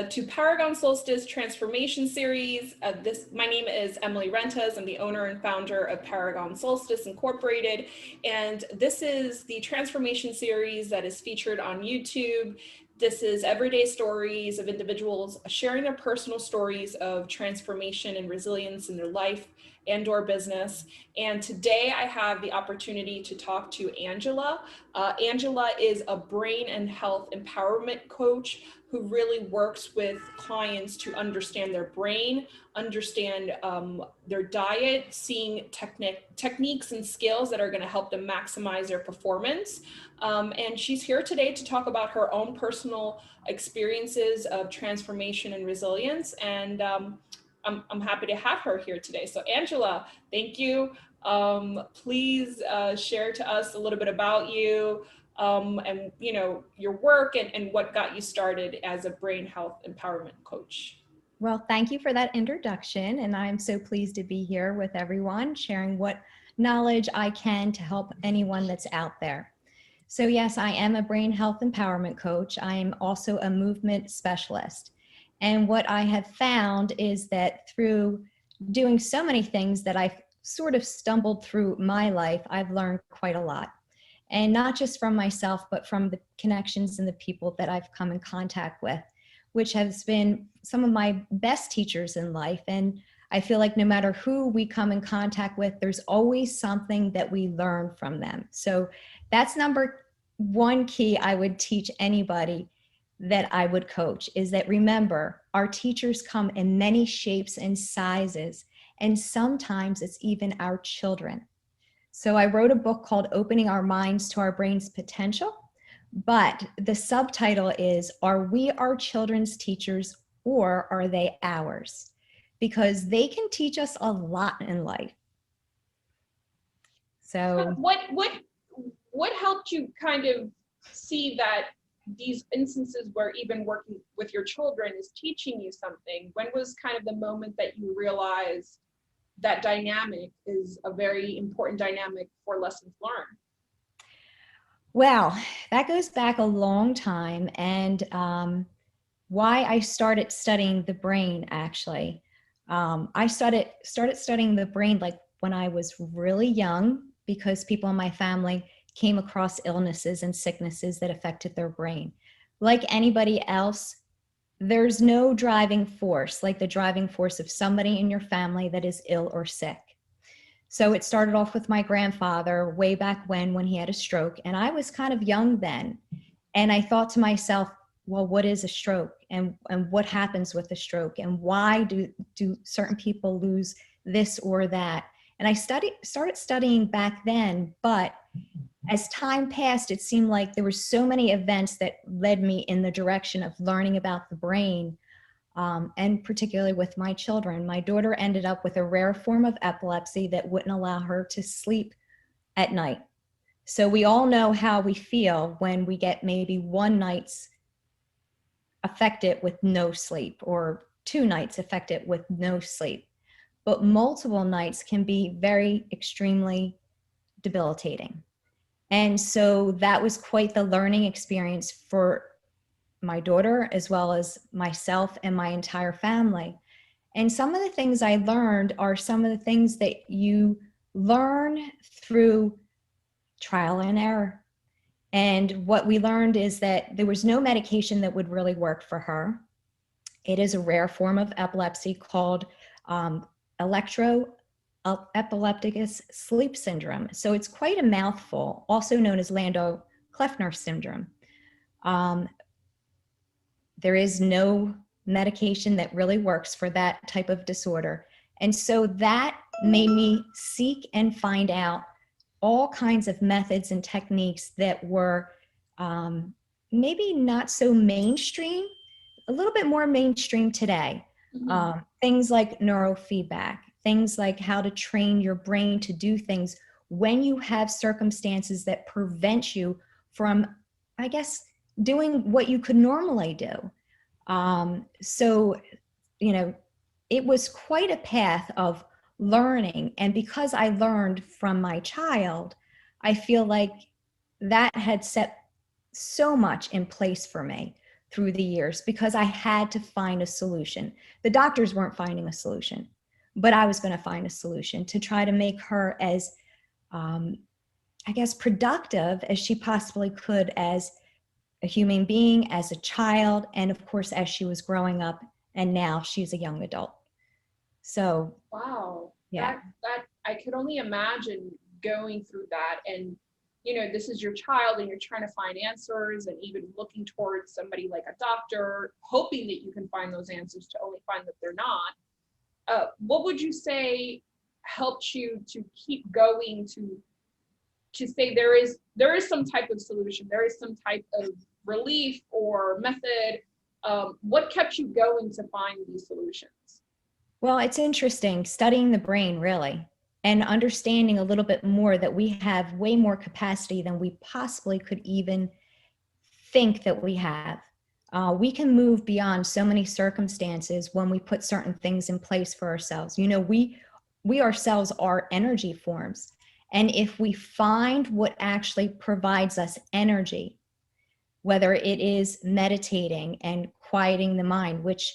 to Paragon Solstice Transformation Series. My name is Emily Rentas. I'm the owner and founder of Paragon Solstice Incorporated. And this is the transformation series that is featured on YouTube. This is everyday stories of individuals sharing their personal stories of transformation and resilience in their life and/or business. And today I have the opportunity to talk to Angela. Angela is a brain and health empowerment coach who really works with clients to understand their brain, understand their diet, seeing techniques and skills that are going to help them maximize their performance. And she's here today to talk about her own personal experiences of transformation and resilience. And I'm happy to have her here today. So Angela, thank you. Please share to us a little bit about you and your work and what got you started as a brain health empowerment coach. Well, thank you for that introduction. And I'm so pleased to be here with everyone, sharing what knowledge I can to help anyone that's out there. So yes, I am a brain health empowerment coach. I am also a movement specialist. And what I have found is that through doing so many things that I've sort of stumbled through my life, I've learned quite a lot. And not just from myself, but from the connections and the people that I've come in contact with, which has been some of my best teachers in life. And I feel like no matter who we come in contact with, there's always something that we learn from them. So that's number one key I would teach anybody that I would coach, is that remember, our teachers come in many shapes and sizes, and sometimes it's even our children. So I wrote a book called Opening Our Minds to Our Brain's Potential, but the subtitle is, are we our children's teachers or are they ours? Because they can teach us a lot in life. So what helped you kind of see that these instances where even working with your children is teaching you something? When was kind of the moment that you realized that dynamic is a very important dynamic for lessons learned? Well, that goes back a long time, and why I started studying the brain, actually. I started studying the brain like when I was really young, because people in my family came across illnesses and sicknesses that affected their brain. Like anybody else, there's no driving force like the driving force of somebody in your family that is ill or sick. So it started off with my grandfather way back when he had a stroke, and I was kind of young then. And I thought to myself, well, what is a stroke, and what happens with a stroke, and why do certain people lose this or that? And I started studying back then, but as time passed, it seemed like there were so many events that led me in the direction of learning about the brain, and particularly with my children. My daughter ended up with a rare form of epilepsy that wouldn't allow her to sleep at night. So we all know how we feel when we get maybe one night's affected with no sleep, or 2 nights affected with no sleep. But multiple nights can be very extremely debilitating. And so that was quite the learning experience for my daughter, as well as myself and my entire family. And some of the things I learned are some of the things that you learn through trial and error. And what we learned is that there was no medication that would really work for her. It is a rare form of epilepsy called epilepticus sleep syndrome. So it's quite a mouthful, also known as Landau-Kleffner syndrome. There is no medication that really works for that type of disorder. And so that made me seek and find out all kinds of methods and techniques that were maybe not so mainstream, a little bit more mainstream today. Mm-hmm. Things like neurofeedback, things like how to train your brain to do things when you have circumstances that prevent you from, I guess, doing what you could normally do. So, it was quite a path of learning. And because I learned from my child, I feel like that had set so much in place for me through the years because I had to find a solution. The doctors weren't finding a solution, but I was going to find a solution to try to make her as, I guess, productive as she possibly could as a human being, as a child, and of course, as she was growing up, and now she's a young adult. So, wow, yeah. that I could only imagine going through that. And this is your child and you're trying to find answers, and even looking towards somebody like a doctor, hoping that you can find those answers, to only find that they're not. What would you say helped you to keep going, to say there is some type of solution, there is some type of relief or method? What kept you going to find these solutions? Well, it's interesting studying the brain, really, and understanding a little bit more that we have way more capacity than we possibly could even think that we have. We can move beyond so many circumstances when we put certain things in place for ourselves. We ourselves are energy forms. And if we find what actually provides us energy, whether it is meditating and quieting the mind, which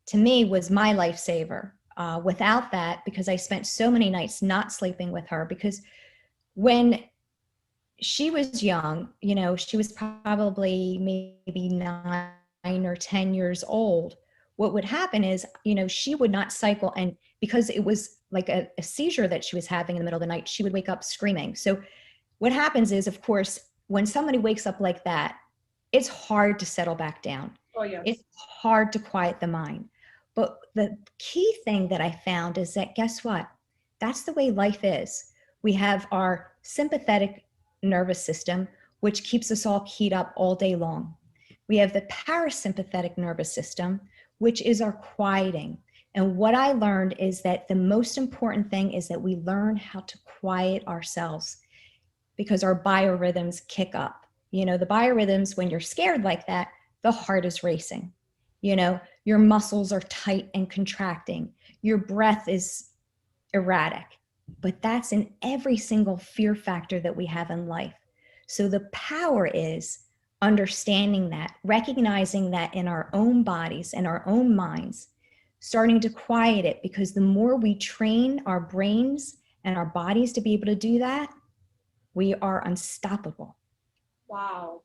to me was my lifesaver. Without that, because I spent so many nights not sleeping with her, because when she was young, she was probably maybe 9 or 10 years old. What would happen is, she would not cycle. And because it was like a seizure that she was having in the middle of the night, she would wake up screaming. So what happens is, of course, when somebody wakes up like that, it's hard to settle back down. Oh, yes. It's hard to quiet the mind. But the key thing that I found is that, guess what? That's the way life is. We have our sympathetic nervous system, which keeps us all keyed up all day long. We have the parasympathetic nervous system, which is our quieting. And what I learned is that the most important thing is that we learn how to quiet ourselves, because our biorhythms kick up. The biorhythms, when you're scared like that, the heart is racing. Your muscles are tight and contracting. Your breath is erratic. But that's in every single fear factor that we have in life. So the power is understanding that, recognizing that in our own bodies and our own minds, starting to quiet it, because the more we train our brains and our bodies to be able to do that, we are unstoppable. Wow.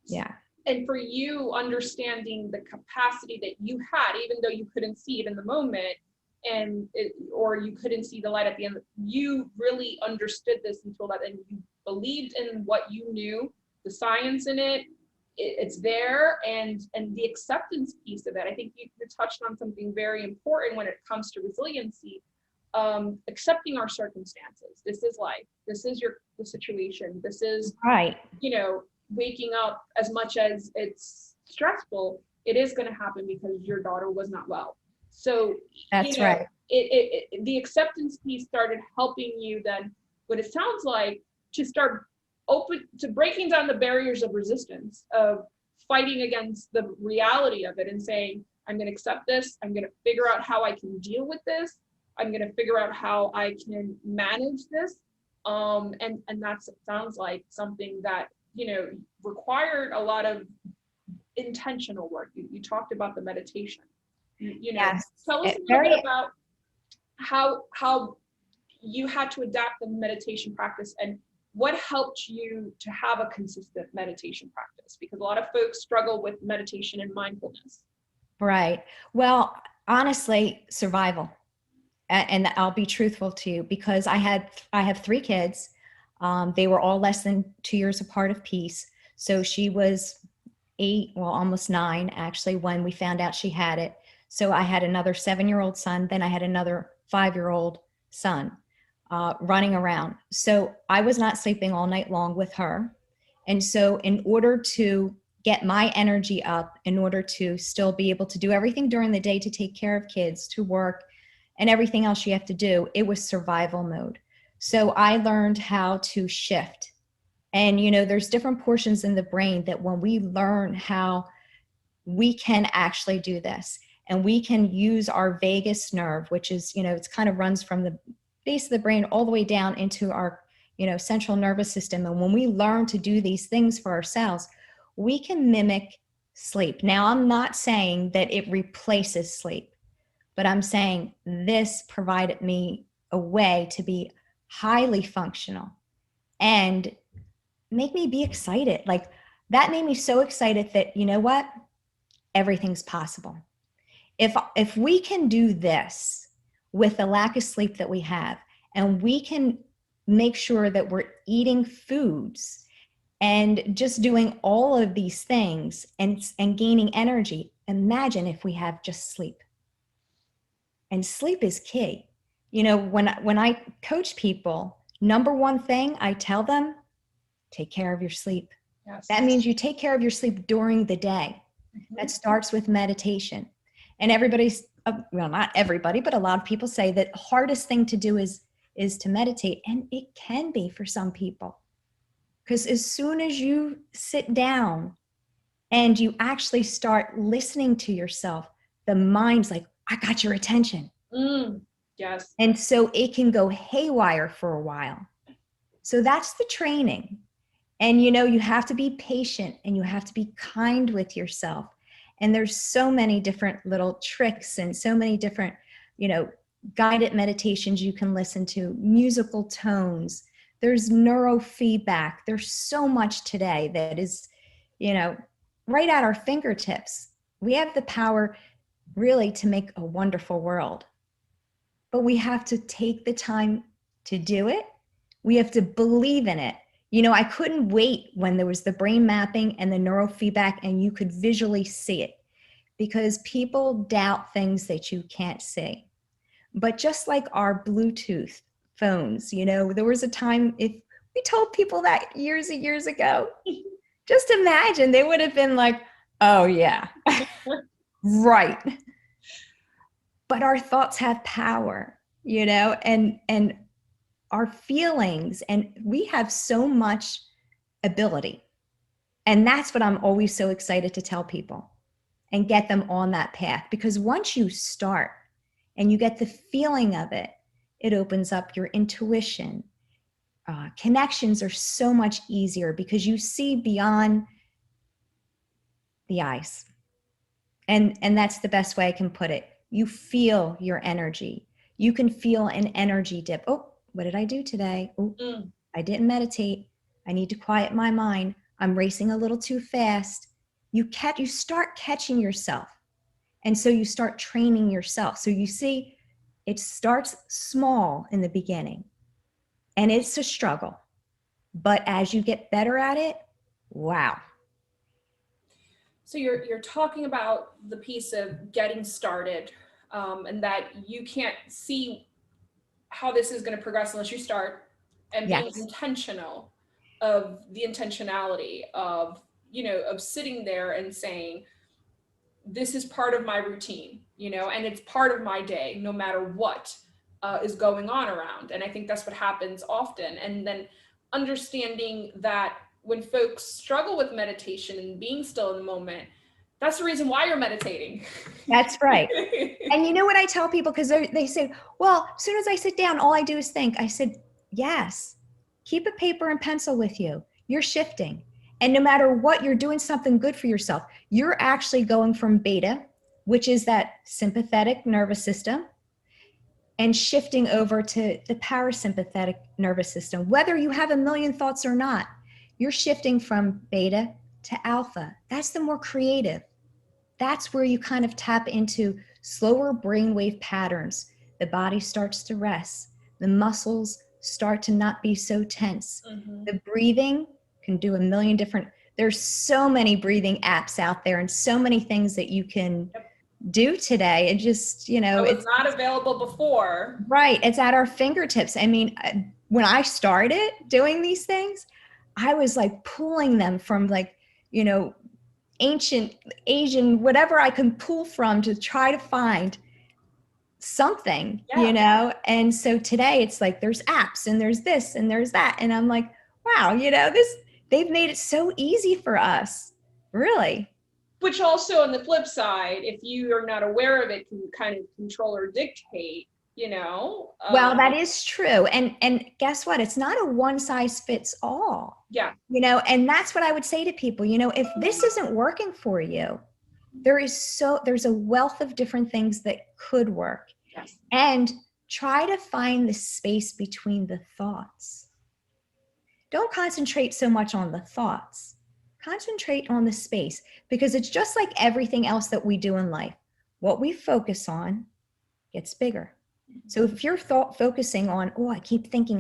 Yeah. And for you, understanding the capacity that you had, even though you couldn't see it in the moment, or you couldn't see the light at the end, you really understood this until that, and you believed in what you knew, the science in it, it's there, and the acceptance piece of it. I think you touched on something very important when it comes to resiliency. Accepting our circumstances. This is life. This is the situation. This is right. Waking up, as much as it's stressful, it is going to happen because your daughter was not well. So that's right. The acceptance piece started helping you then, what it sounds like, to start open to breaking down the barriers of resistance, of fighting against the reality of it, and saying, I'm going to accept this. I'm going to figure out how I can deal with this. I'm going to figure out how I can manage this. And that sounds like something that, required a lot of intentional work. You talked about the meditation. Yes. Tell us a little bit about how you had to adapt the meditation practice, and what helped you to have a consistent meditation practice, because a lot of folks struggle with meditation and mindfulness. Right. Well, honestly, survival. And I'll be truthful to you, because I have 3 kids. They were all less than 2 years apart of peace. So she was 8, well, almost 9 actually, when we found out she had it. So I had another 7-year-old son. Then I had another 5-year-old son running around. So I was not sleeping all night long with her. And so in order to get my energy up, in order to still be able to do everything during the day, to take care of kids, to work, and everything else you have to do, it was survival mode. So I learned how to shift. And, there's different portions in the brain that when we learn how we can actually do this, and we can use our vagus nerve, which is, it kind of runs from the base of the brain all the way down into our, central nervous system. And when we learn to do these things for ourselves, we can mimic sleep. Now, I'm not saying that it replaces sleep, but I'm saying this provided me a way to be highly functional and make me be excited. Like that made me so excited that, you know what? Everything's possible. If we can do this with the lack of sleep that we have, and we can make sure that we're eating foods and just doing all of these things and gaining energy, imagine if we have just sleep. And sleep is key. You know, when I coach people, number one thing I tell them, take care of your sleep. Yes. That means you take care of your sleep during the day. Mm-hmm. That starts with meditation. And everybody's, well, not everybody, but a lot of people say that the hardest thing to do is to meditate. And it can be for some people. Because as soon as you sit down and you actually start listening to yourself, the mind's like, I got your attention. Yes. And so it can go haywire for a while. So that's the training. And, you know, you have to be patient and you have to be kind with yourself. And there's so many different little tricks and so many different, you know, guided meditations you can listen to, musical tones. There's neurofeedback. There's so much today that is, you know, right at our fingertips. We have the power really to make a wonderful world. But we have to take the time to do it. We have to believe in it. You know, I couldn't wait when there was the brain mapping and the neurofeedback and you could visually see it, because people doubt things that you can't see. But just like our Bluetooth phones, you know, there was a time, if we told people that years and years ago, just imagine, they would have been like, oh yeah, right. But our thoughts have power, you know, and our feelings, and we have so much ability. And that's what I'm always so excited to tell people and get them on that path. Because once you start and you get the feeling of it, it opens up your intuition. Connections are so much easier because you see beyond the eyes. And that's the best way I can put it. You feel your energy. You can feel an energy dip. Oh, what did I do today? Oh, I didn't meditate. I need to quiet my mind. I'm racing a little too fast. You start catching yourself. And so you start training yourself. So you see, it starts small in the beginning and it's a struggle. But as you get better at it, wow. So you're talking about the piece of getting started, and that you can't see how this is going to progress unless you start, and being Yes. intentional of the intentionality of, you know, of sitting there and saying, this is part of my routine, you know, and it's part of my day, no matter what is going on around. And I think that's what happens often. And then understanding that when folks struggle with meditation and being still in the moment, that's the reason why you're meditating. That's right. And you know what I tell people, because they say, well, as soon as I sit down, all I do is think. I said, yes, keep a paper and pencil with you. You're shifting. And no matter what, you're doing something good for yourself. You're actually going from beta, which is that sympathetic nervous system, and shifting over to the parasympathetic nervous system. Whether you have a million thoughts or not, you're shifting from beta to alpha. That's the more creative. That's where you kind of tap into slower brainwave patterns. The body starts to rest. The muscles start to not be so tense. Mm-hmm. The breathing can do a million different, there's so many breathing apps out there and so many things that you can do today. It just, you know, it's not available before. Right. It's at our fingertips. I mean, when I started doing these things, I was like pulling them from, like, you know, ancient Asian, whatever I can pull from to try to find something, you know? And so today it's like, there's apps and there's this and there's that. And I'm like, wow, you know, they've made it so easy for us, really. Which also, on the flip side, if you are not aware of it, can kind of control or dictate, you know? Well, that is true. And guess what? It's not a one size fits all. Yeah. And that's what I would say to people, if this isn't working for you, there's a wealth of different things that could work. Yes. And try to find the space between the thoughts. Don't concentrate so much on the thoughts. Concentrate on the space, because it's just like everything else that we do in life. What we focus on gets bigger. So if you're focusing on, I keep thinking,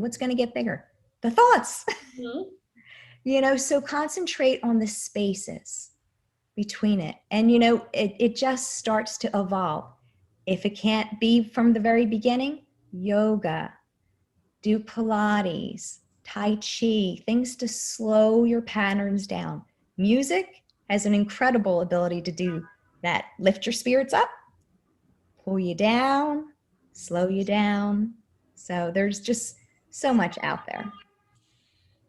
what's going to get bigger? The thoughts. Mm-hmm. So concentrate on the spaces between it. And, it just starts to evolve. If it can't be from the very beginning, yoga, do Pilates, Tai Chi, things to slow your patterns down. Music has an incredible ability to do that. Lift your spirits up, pull you down, slow you down. So there's just so much out there.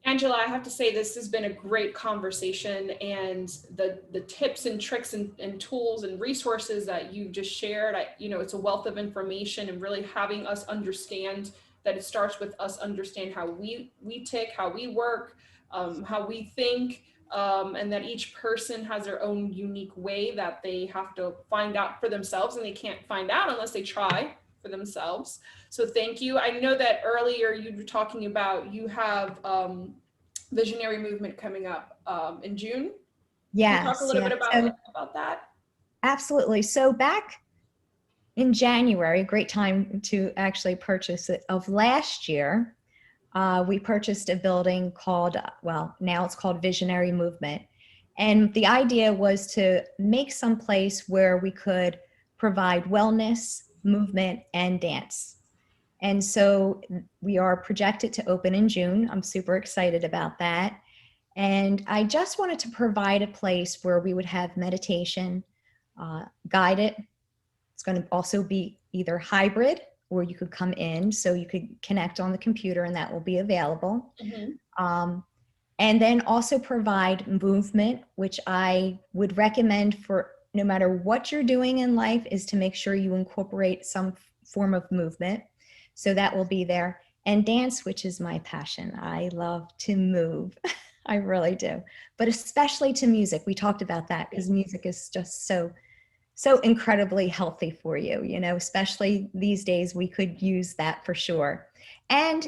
Angela, I have to say this has been a great conversation, and the tips and tricks and tools and resources that you've just shared, it's a wealth of information, and really having us understand that it starts with us understand how we tick, how we work, how we think, and that each person has their own unique way that they have to find out for themselves, and they can't find out unless they try for themselves. So thank you. I know that earlier you were talking about you have visionary movement coming up in June. Yes. Can you talk a little bit about that? Absolutely. So back in January, a great time to actually purchase it, of last year, we purchased a building called, now it's called Visionary Movement. And the idea was to make some place where we could provide wellness, movement, and dance. And so we are projected to open in June. I'm super excited about that. And I just wanted to provide a place where we would have meditation, guided. It's going to also be either hybrid, or you could come in, so you could connect on the computer, and that will be available. Mm-hmm. And then also provide movement, which I would recommend for no matter what you're doing in life, is to make sure you incorporate some form of movement. So that will be there. And dance, which is my passion. I love to move. I really do. But especially to music. We talked about that because music is just so incredibly healthy for you, especially these days. We could use that for sure. And,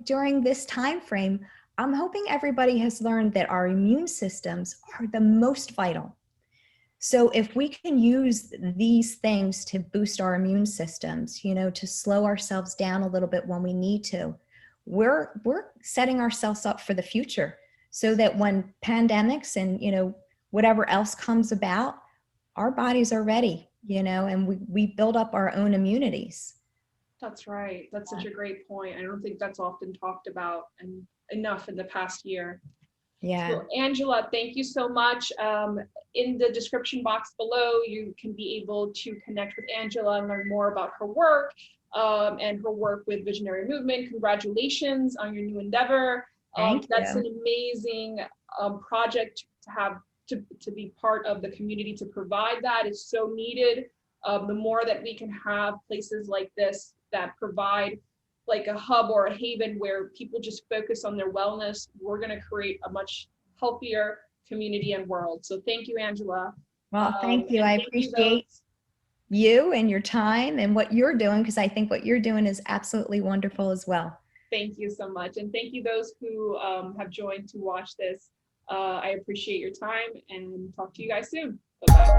during this time frame, I'm hoping everybody has learned that our immune systems are the most vital. So if we can use these things to boost our immune systems, to slow ourselves down a little bit when we need to, we're setting ourselves up for the future, so that when pandemics and, whatever else comes about, our bodies are ready, and we build up our own immunities. That's right. That's such a great point. I don't think that's often talked about and enough in the past year. Yeah. So, Angela, thank you so much. In the description box below, you can be able to connect with Angela and learn more about her work and her work with Visionary Movement. Congratulations on your new endeavor. That's an amazing project to have, to be part of the community, to provide that is so needed. The more that we can have places like this that provide like a hub or a haven where people just focus on their wellness, we're going to create a much healthier community and world. So thank you, Angela. Well, thank you. I appreciate you and your time and what you're doing, because I think what you're doing is absolutely wonderful as well. Thank you so much. And thank you those who have joined to watch this. I appreciate your time, and talk to you guys soon. Bye-bye.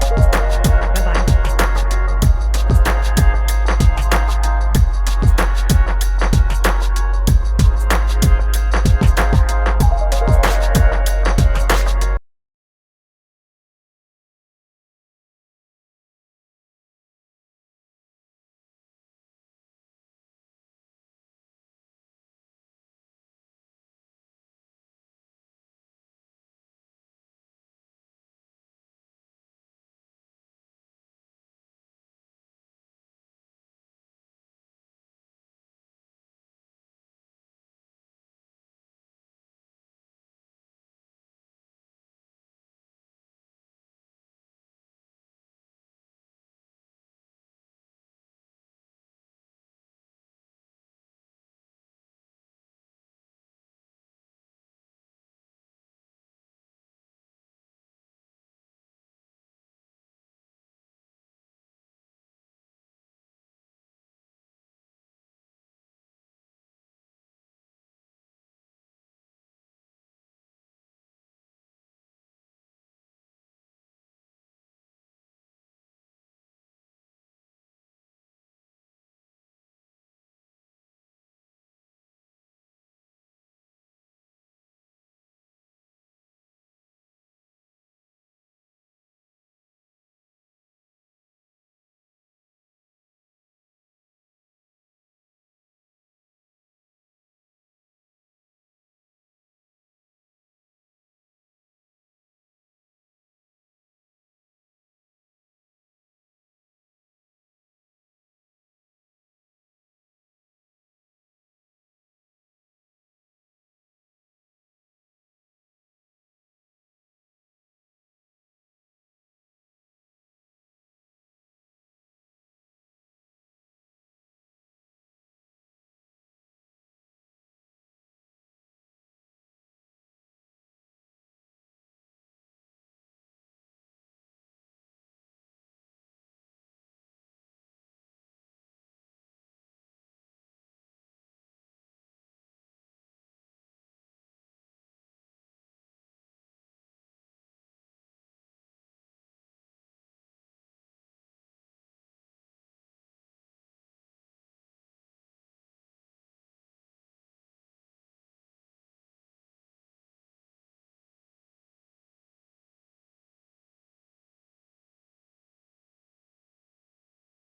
Bye-bye.